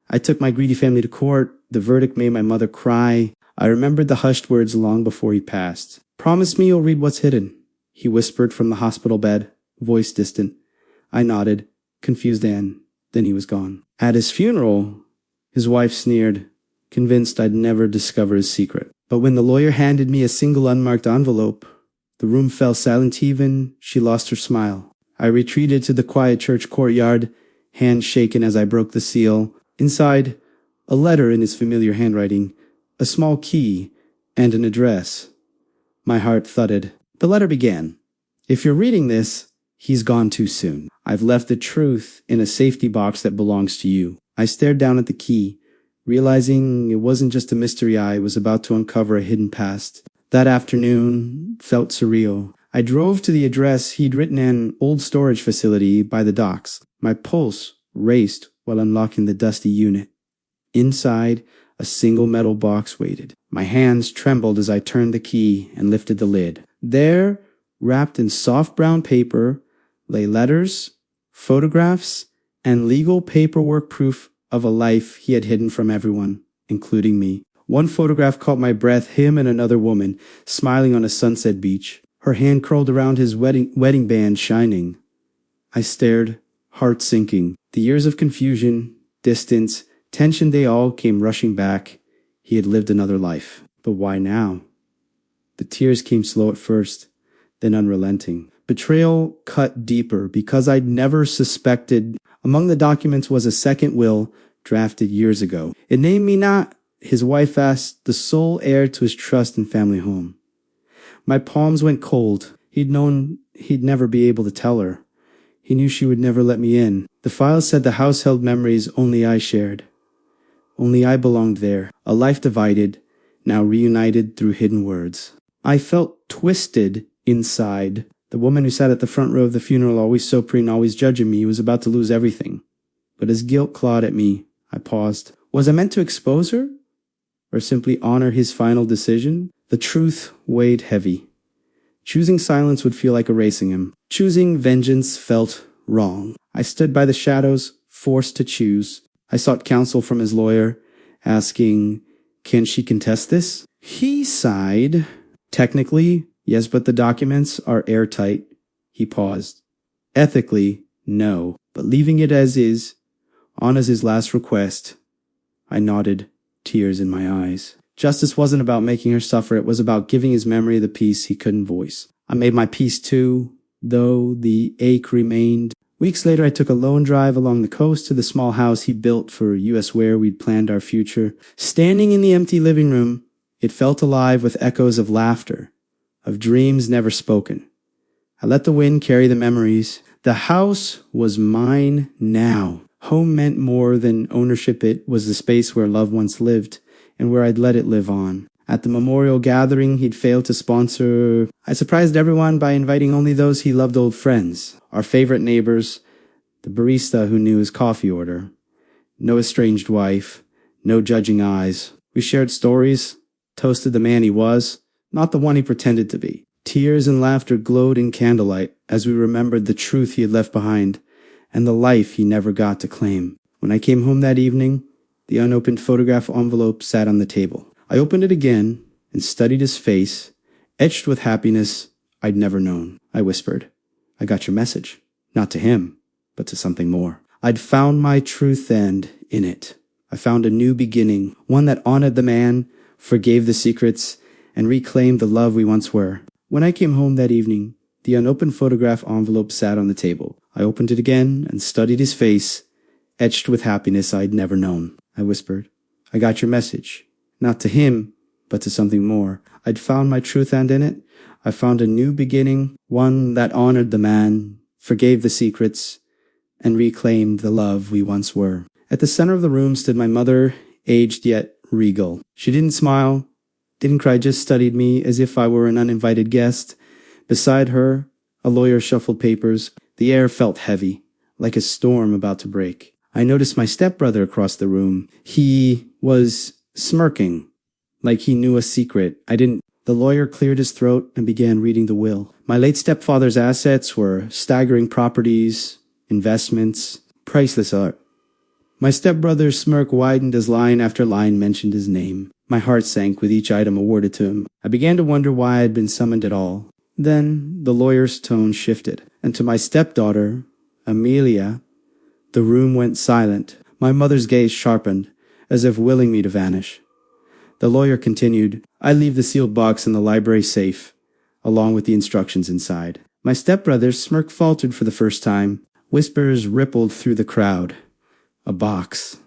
I took my greedy family to court. The verdict made my mother cry. I remembered the hushed words long before he passed. "Promise me you'll read what's hidden," he whispered from the hospital bed, voice distant. I nodded, confused then he was gone. At his funeral, his wife sneered, convinced I'd never discover his secret. But when the lawyer handed me a single unmarked envelope, the room fell silent. Even she lost her smile. I retreated to the quiet church courtyard, hands shaken as I broke the seal. Inside, a letter in his familiar handwriting, a small key, and an address. My heart thudded. The letter began, "If you're reading this, he's gone too soon. I've left the truth in a safety box that belongs to you." I stared down at the key, realizing it wasn't just a mystery I was about to uncover a hidden past. That afternoon felt surreal. I drove to the address he'd written in an old storage facility by the docks. My pulse raced while unlocking the dusty unit. Inside, a single metal box waited. My hands trembled as I turned the key and lifted the lid. There, wrapped in soft brown paper, lay letters, photographs, and legal paperwork proof of a life he had hidden from everyone, including me. One photograph caught my breath, him and another woman, smiling on a sunset beach, her hand curled around his wedding band shining. I stared, heart sinking. The years of confusion, distance, tension, they all came rushing back. He had lived another life. But why now? The tears came slow at first, then unrelenting. Betrayal cut deeper because I'd never suspected. Among the documents was a second will drafted years ago. It named me not, his wife asked, the sole heir to his trust and family home. My palms went cold. He'd known he'd never be able to tell her. He knew she would never let me in. The file said the house held memories only I shared. Only I belonged there. A life divided, now reunited through hidden words. I felt twisted inside. The woman who sat at the front row of the funeral, always so pretty and always judging me, was about to lose everything. But as guilt clawed at me, I paused. Was I meant to expose her? Or simply honor his final decision? The truth weighed heavy. Choosing silence would feel like erasing him. Choosing vengeance felt wrong. I stood by the shadows, forced to choose. I sought counsel from his lawyer, asking, "Can she contest this?" He sighed. "Technically, yes, but the documents are airtight." He paused. "Ethically, no, but leaving it as is, on as his last request." I nodded, tears in my eyes. Justice wasn't about making her suffer, it was about giving his memory the peace he couldn't voice. I made my peace too, though the ache remained. Weeks later, I took a lone drive along the coast to the small house he built for US where we'd planned our future. Standing in the empty living room, it felt alive with echoes of laughter, of dreams never spoken. I let the wind carry the memories. The house was mine now. Home meant more than ownership. It was the space where loved ones lived, and where I'd let it live on. At the memorial gathering he'd failed to sponsor, I surprised everyone by inviting only those he loved, old friends, our favorite neighbors, the barista who knew his coffee order. No estranged wife, no judging eyes. We shared stories, toasted the man he was, not the one he pretended to be. Tears and laughter glowed in candlelight as we remembered the truth he had left behind and the life he never got to claim. When I came home that evening, the unopened photograph envelope sat on the table. I opened it again and studied his face, etched with happiness I'd never known. I whispered, "I got your message." Not to him, but to something more. I'd found my truth and in it. I found a new beginning, one that honored the man, forgave the secrets, and reclaimed the love we once were. When I came home that evening, the unopened photograph envelope sat on the table. I opened it again and studied his face, etched with happiness I'd never known. I whispered, "I got your message." Not to him, but to something more. I'd found my truth, and in it, I found a new beginning, one that honored the man, forgave the secrets, and reclaimed the love we once were. At the center of the room stood my mother, aged yet regal. She didn't smile, didn't cry, just studied me as if I were an uninvited guest. Beside her, a lawyer shuffled papers. The air felt heavy, like a storm about to break. I noticed my stepbrother across the room. He was smirking, like he knew a secret I didn't. The lawyer cleared his throat and began reading the will. My late stepfather's assets were staggering properties, investments, priceless art. My stepbrother's smirk widened as line after line mentioned his name. My heart sank with each item awarded to him. I began to wonder why I had been summoned at all. Then the lawyer's tone shifted, and to my stepdaughter, Amelia, the room went silent. My mother's gaze sharpened, as if willing me to vanish. The lawyer continued, "I leave the sealed box in the library safe, along with the instructions inside." My stepbrother's smirk faltered for the first time. Whispers rippled through the crowd. A box.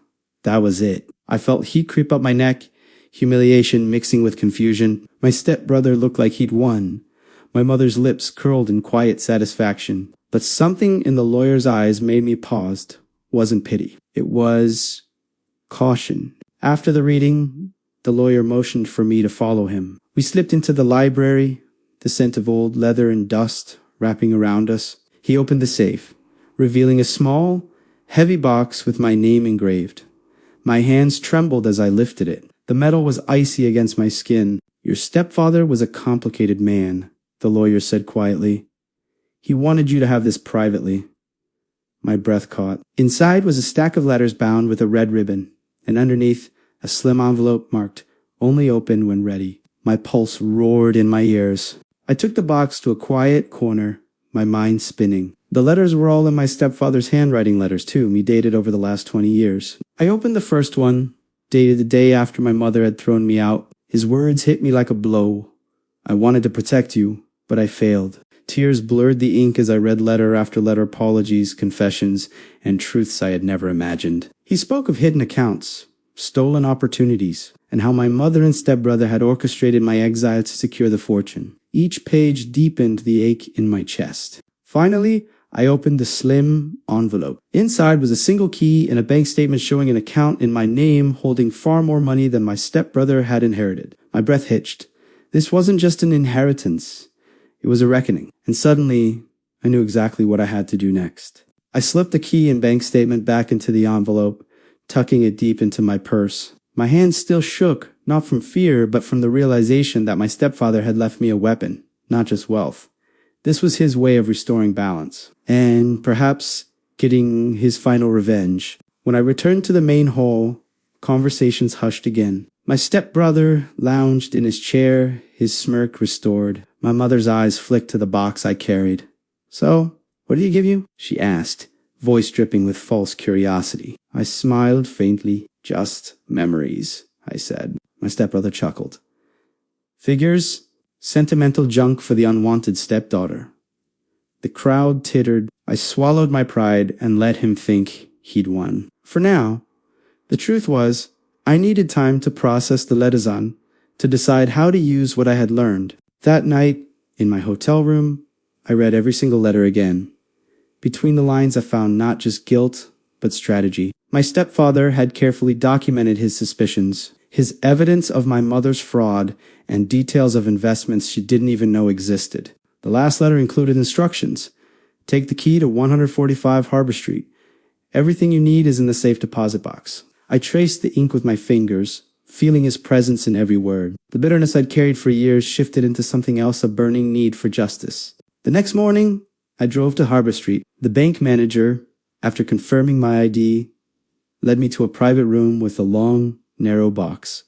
That was it. I felt heat creep up my neck, humiliation mixing with confusion. My stepbrother looked like he'd won. My mother's lips curled in quiet satisfaction. But something in the lawyer's eyes made me pause. Wasn't pity. It was caution. After the reading, the lawyer motioned for me to follow him. We slipped into the library, the scent of old leather and dust wrapping around us. He opened the safe, revealing a small, heavy box with my name engraved. My hands trembled as I lifted it. The metal was icy against my skin. "Your stepfather was a complicated man," the lawyer said quietly. "He wanted you to have this privately." My breath caught. Inside was a stack of letters bound with a red ribbon, and underneath, a slim envelope marked, "Only open when ready." My pulse roared in my ears. I took the box to a quiet corner, my mind spinning. The letters were all in my stepfather's handwriting letters, too, me dated over the last 20 years. I opened the first one, dated the day after my mother had thrown me out. His words hit me like a blow. "I wanted to protect you, but I failed." Tears blurred the ink as I read letter after letter, apologies, confessions, and truths I had never imagined. He spoke of hidden accounts, stolen opportunities, and how my mother and stepbrother had orchestrated my exile to secure the fortune. Each page deepened the ache in my chest. Finally, I opened the slim envelope. Inside was a single key and a bank statement showing an account in my name holding far more money than my stepbrother had inherited. My breath hitched. This wasn't just an inheritance. It was a reckoning. And suddenly, I knew exactly what I had to do next. I slipped the key and bank statement back into the envelope, tucking it deep into my purse. My hands still shook, not from fear, but from the realization that my stepfather had left me a weapon, not just wealth. This was his way of restoring balance, and perhaps getting his final revenge. When I returned to the main hall, conversations hushed again. My stepbrother lounged in his chair, his smirk restored. My mother's eyes flicked to the box I carried. "So, what did he give you?" she asked, voice dripping with false curiosity. I smiled faintly. "Just memories," I said. My stepbrother chuckled. "Figures? Sentimental junk for the unwanted stepdaughter." The crowd tittered. I swallowed my pride and let him think he'd won. For now, the truth was, I needed time to process the letters on, to decide how to use what I had learned. That night, in my hotel room, I read every single letter again. Between the lines, I found not just guilt, but strategy. My stepfather had carefully documented his suspicions, his evidence of my mother's fraud, and details of investments she didn't even know existed. The last letter included instructions. "Take the key to 145 Harbor Street. Everything you need is in the safe deposit box." I traced the ink with my fingers, feeling his presence in every word. The bitterness I'd carried for years shifted into something else, a burning need for justice. The next morning, I drove to Harbor Street. The bank manager, after confirming my ID, led me to a private room with a long, narrow box.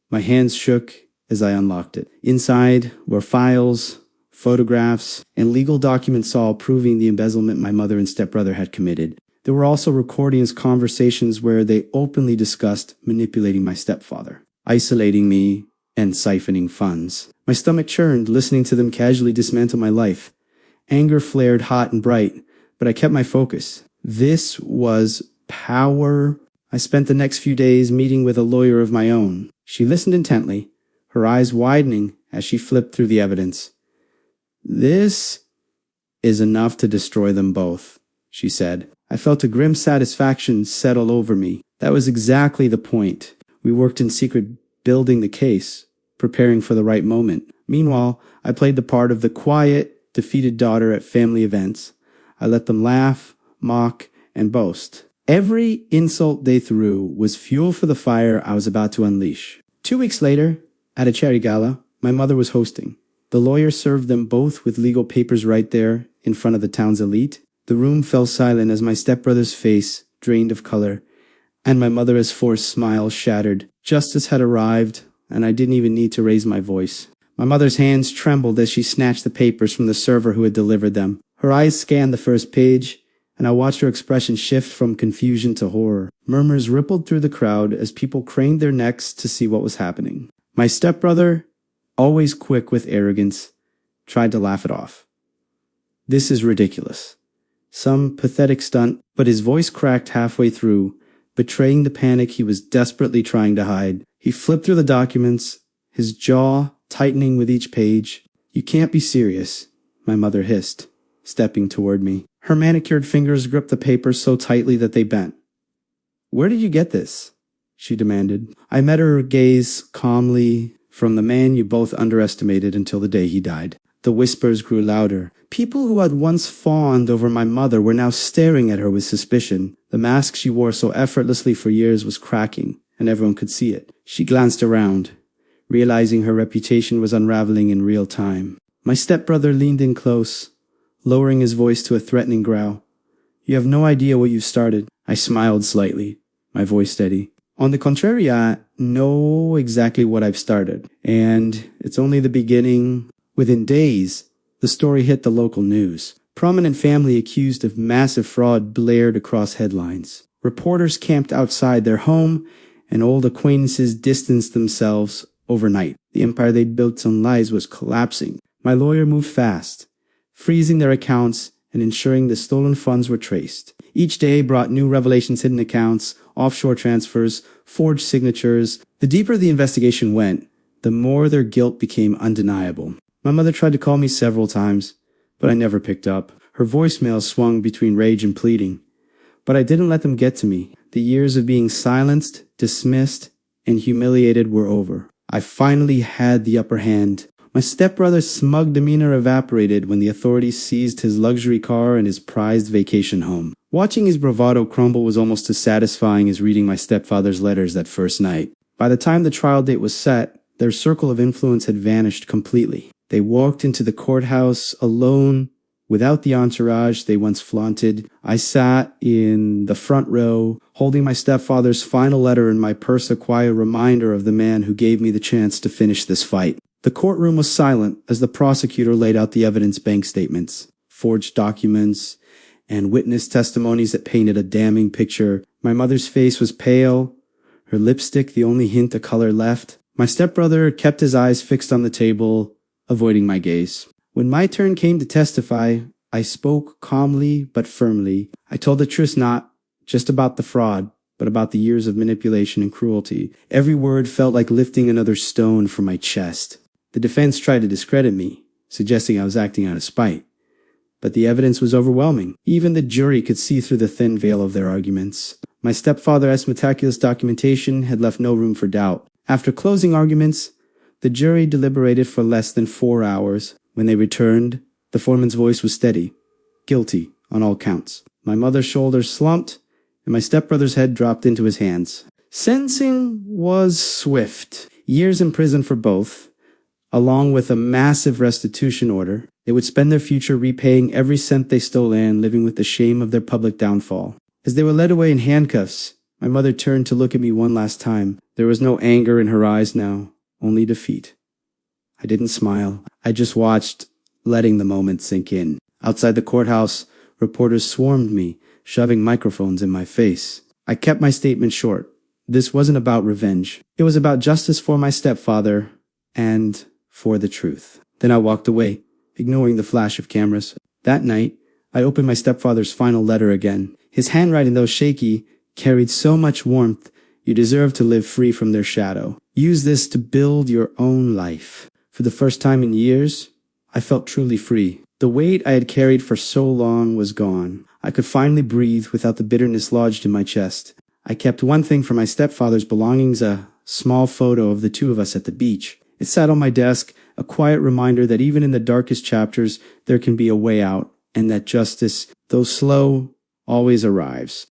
My hands shook as I unlocked it. Inside were files, photographs, and legal documents all proving the embezzlement my mother and stepbrother had committed. There were also recordings, conversations where they openly discussed manipulating my stepfather, isolating me, and siphoning funds. My stomach churned, listening to them casually dismantle my life. Anger flared hot and bright, but I kept my focus. This was power. I spent the next few days meeting with a lawyer of my own. She listened intently, her eyes widening as she flipped through the evidence. "This is enough to destroy them both," she said. I felt a grim satisfaction settle over me. That was exactly the point. We worked in secret, building the case, preparing for the right moment. Meanwhile, I played the part of the quiet, defeated daughter at family events. I let them laugh, mock, and boast. Every insult they threw was fuel for the fire I was about to unleash. 2 weeks later, at a charity gala, my mother was hosting. The lawyer served them both with legal papers right there in front of the town's elite. The room fell silent as my stepbrother's face drained of color, And my mother's forced smile shattered. Justice had arrived, and I didn't even need to raise my voice. My mother's hands trembled as she snatched the papers from the server who had delivered them. Her eyes scanned the first page, and I watched her expression shift from confusion to horror. Murmurs rippled through the crowd as people craned their necks to see what was happening. My stepbrother, always quick with arrogance, tried to laugh it off. "This is ridiculous. Some pathetic stunt," but his voice cracked halfway through, betraying the panic he was desperately trying to hide. He flipped through the documents, his jaw tightening with each page. "You can't be serious," my mother hissed, stepping toward me. Her manicured fingers gripped the papers so tightly that they bent. "Where did you get this?" she demanded. I met her gaze calmly. "From the man you both underestimated until the day he died." The whispers grew louder. People who had once fawned over my mother were now staring at her with suspicion. The mask she wore so effortlessly for years was cracking, and everyone could see it. She glanced around, realizing her reputation was unraveling in real time. My stepbrother leaned in close, lowering his voice to a threatening growl. "You have no idea what you started." I smiled slightly, my voice steady. "On the contrary, I know exactly what I've started, and it's only the beginning." Within days, the story hit the local news. Prominent family accused of massive fraud blared across headlines. Reporters camped outside their home, and old acquaintances distanced themselves overnight. The empire they'd built on lies was collapsing. My lawyer moved fast, freezing their accounts and ensuring the stolen funds were traced. Each day brought new revelations: hidden accounts, offshore transfers, forged signatures. The deeper the investigation went, the more their guilt became undeniable. My mother tried to call me several times, but I never picked up. Her voicemail swung between rage and pleading. But I didn't let them get to me. The years of being silenced, dismissed, and humiliated were over. I finally had the upper hand. My stepbrother's smug demeanor evaporated when the authorities seized his luxury car and his prized vacation home. Watching his bravado crumble was almost as satisfying as reading my stepfather's letters that first night. By the time the trial date was set, their circle of influence had vanished completely. They walked into the courthouse alone, without the entourage they once flaunted. I sat in the front row, holding my stepfather's final letter in my purse, a quiet reminder of the man who gave me the chance to finish this fight. The courtroom was silent as the prosecutor laid out the evidence: bank statements, forged documents, and witness testimonies that painted a damning picture. My mother's face was pale, her lipstick the only hint of color left. My stepbrother kept his eyes fixed on the table, avoiding my gaze. When my turn came to testify, I spoke calmly but firmly. I told the truth, not just about the fraud, but about the years of manipulation and cruelty. Every word felt like lifting another stone from my chest. The defense tried to discredit me, suggesting I was acting out of spite. But the evidence was overwhelming. Even the jury could see through the thin veil of their arguments. My stepfather's meticulous documentation had left no room for doubt. After closing arguments, the jury deliberated for less than 4 hours. When they returned, the foreman's voice was steady, guilty on all counts. My mother's shoulders slumped, and my stepbrother's head dropped into his hands. Sentencing was swift. Years in prison for both, along with a massive restitution order. They would spend their future repaying every cent they stole and living with the shame of their public downfall. As they were led away in handcuffs, my mother turned to look at me one last time. There was no anger in her eyes now, only defeat. I didn't smile. I just watched, letting the moment sink in. Outside the courthouse, reporters swarmed me, shoving microphones in my face. I kept my statement short. This wasn't about revenge. It was about justice for my stepfather and for the truth. Then I walked away, ignoring the flash of cameras. That night, I opened my stepfather's final letter again. His handwriting, though shaky, carried so much warmth. You deserve to live free from their shadow. Use this to build your own life. For the first time in years, I felt truly free. The weight I had carried for so long was gone. I could finally breathe without the bitterness lodged in my chest. I kept one thing from my stepfather's belongings, a small photo of the two of us at the beach. It sat on my desk, a quiet reminder that even in the darkest chapters, there can be a way out, and that justice, though slow, always arrives.